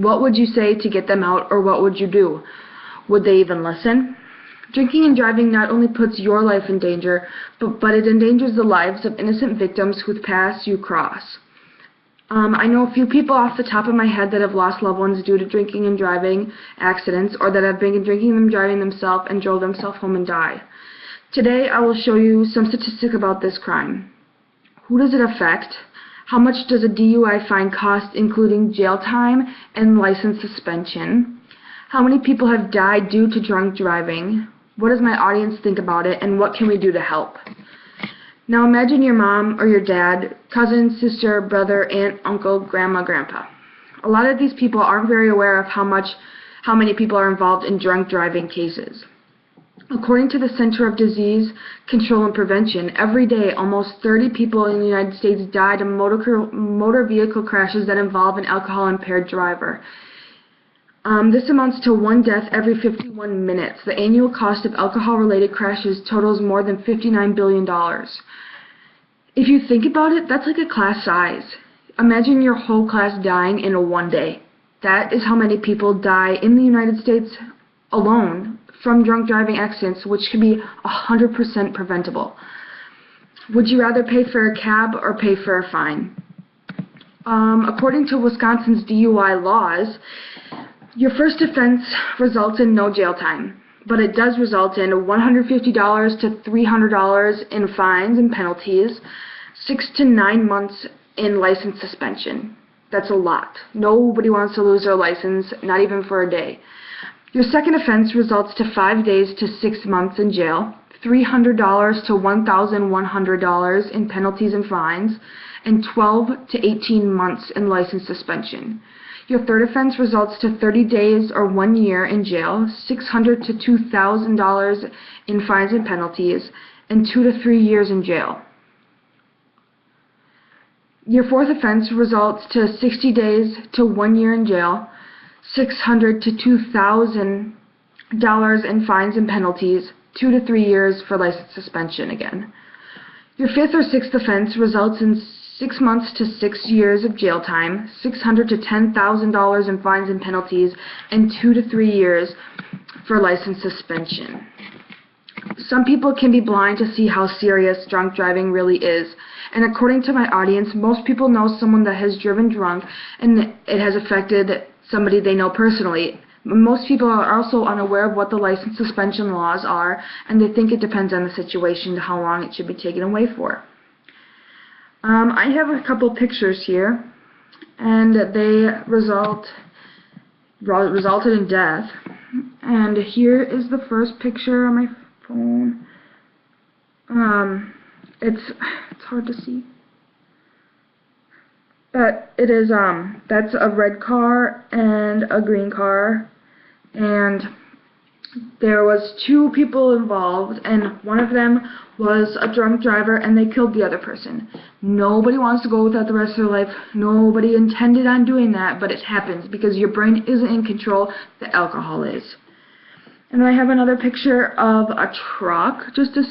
What would you say to get them out, or what would you do? Would they even listen? Drinking and driving not only puts your life in danger, but it endangers the lives of innocent victims whose paths you cross. I know a few people off the top of my head that have lost loved ones due to drinking and driving accidents, or that have been drinking and driving themselves and drove themselves home and die. Today I will show you some statistics about this crime. Who does it affect? How much does a DUI fine cost, including jail time and license suspension? How many people have died due to drunk driving? What does my audience think about it, and what can we do to help? Now imagine your mom or your dad, cousin, sister, brother, aunt, uncle, grandma, grandpa. A lot of these people aren't very aware of how many people are involved in drunk driving cases. According to the Center of Disease Control and Prevention, every day almost 30 people in the United States died in motor vehicle crashes that involve an alcohol-impaired driver. This amounts to one death every 51 minutes. The annual cost of alcohol-related crashes totals more than $59 billion. If you think about it, that's like a class size. Imagine your whole class dying in one day. That is how many people die in the United States alone from drunk driving accidents, which can be 100% preventable. Would you rather pay for a cab or pay for a fine? According to Wisconsin's DUI laws, your first offense results in no jail time, but it does result in $150 to $300 in fines and penalties, 6 to 9 months in license suspension. That's a lot. Nobody wants to lose their license, not even for a day. Your second offense results to 5 days to 6 months in jail, $300 to $1,100 in penalties and fines, and 12 to 18 months in license suspension. Your third offense results to 30 days or 1 year in jail, $600 to $2,000 in fines and penalties, and 2 to 3 years in jail. Your fourth offense results to 60 days to 1 year in jail, $600 to $2,000 in fines and penalties, 2 to 3 years for license suspension again. Your fifth or sixth offense results in 6 months to 6 years of jail time, $600 to $10,000 in fines and penalties, and 2 to 3 years for license suspension. Some people can be blind to see how serious drunk driving really is, and according to my audience, most people know someone that has driven drunk and it has affected somebody they know personally. Most people are also unaware of what the license suspension laws are, and they think it depends on the situation to how long it should be taken away for. I have a couple pictures here, and they resulted in death. And here is the first picture on my phone. It's hard to see, but it is that's a red car and a green car, and there was 2 people involved, and one of them was a drunk driver, and they killed the other person. Nobody wants to go with that the rest of their life. Nobody intended on doing that, but it happens because your brain isn't in control. The alcohol is. And I have another picture of a truck, just a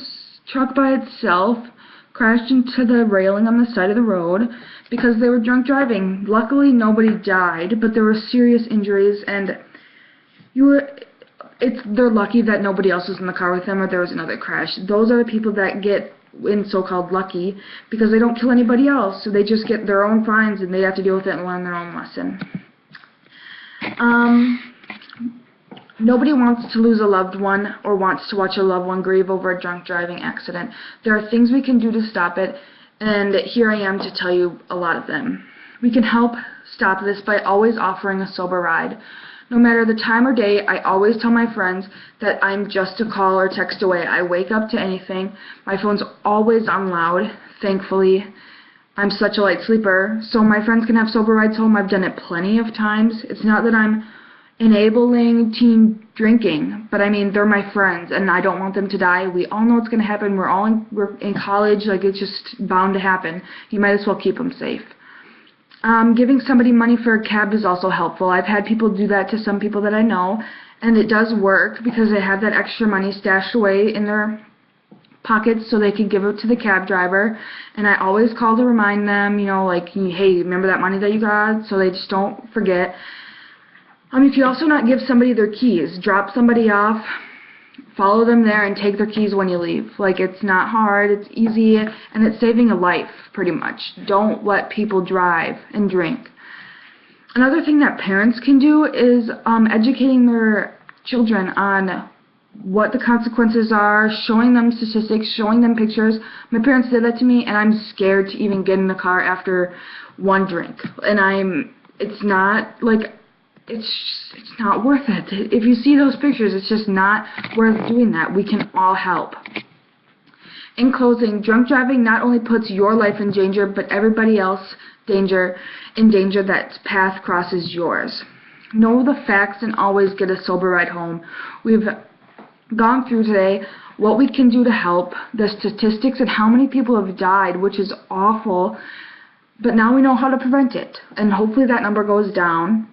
truck by itself, crashed into the railing on the side of the road because they were drunk driving. Luckily, nobody died, but there were serious injuries, and they're lucky that nobody else was in the car with them or there was another crash. Those are the people that get in so-called lucky because they don't kill anybody else, so they just get their own fines and they have to deal with it and learn their own lesson. Nobody wants to lose a loved one or wants to watch a loved one grieve over a drunk driving accident. There are things we can do to stop it, and here I am to tell you a lot of them. We can help stop this by always offering a sober ride. No matter the time or day, I always tell my friends that I'm just a call or text away. I wake up to anything. My phone's always on loud, thankfully. I'm such a light sleeper, so my friends can have sober rides home. I've done it plenty of times. It's not that I'm enabling teen drinking, but I mean, they're my friends, and I don't want them to die. We all know it's going to happen. We're in college, like it's just bound to happen. You might as well keep them safe. Giving somebody money for a cab is also helpful. I've had people do that to some people that I know, and it does work because they have that extra money stashed away in their pockets so they can give it to the cab driver. And I always call to remind them, you know, like, hey, remember that money that you got? So they just don't forget. If you also not give somebody their keys, drop somebody off, follow them there, and take their keys when you leave. Like, it's not hard, it's easy, and it's saving a life, pretty much. Don't let people drive and drink. Another thing that parents can do is educating their children on what the consequences are, showing them statistics, showing them pictures. My parents did that to me, and I'm scared to even get in the car after one drink. And it's not, like, it's not worth it. If you see those pictures, it's just not worth doing that. We can all help. In closing, drunk driving not only puts your life in danger, but everybody else in danger that path crosses yours. Know the facts and always get a sober ride home. We've gone through today what we can do to help, the statistics and how many people have died, which is awful, but now we know how to prevent it, and hopefully that number goes down.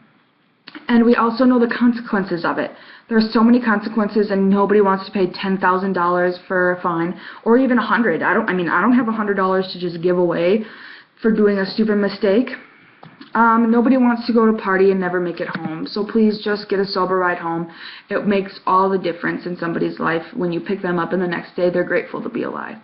And we also know the consequences of it. There are so many consequences, and nobody wants to pay $10,000 for a fine, or even $100. I don't have $100 to just give away for doing a stupid mistake. Nobody wants to go to a party and never make it home. So please just get a sober ride home. It makes all the difference in somebody's life. When you pick them up and the next day they're grateful to be alive.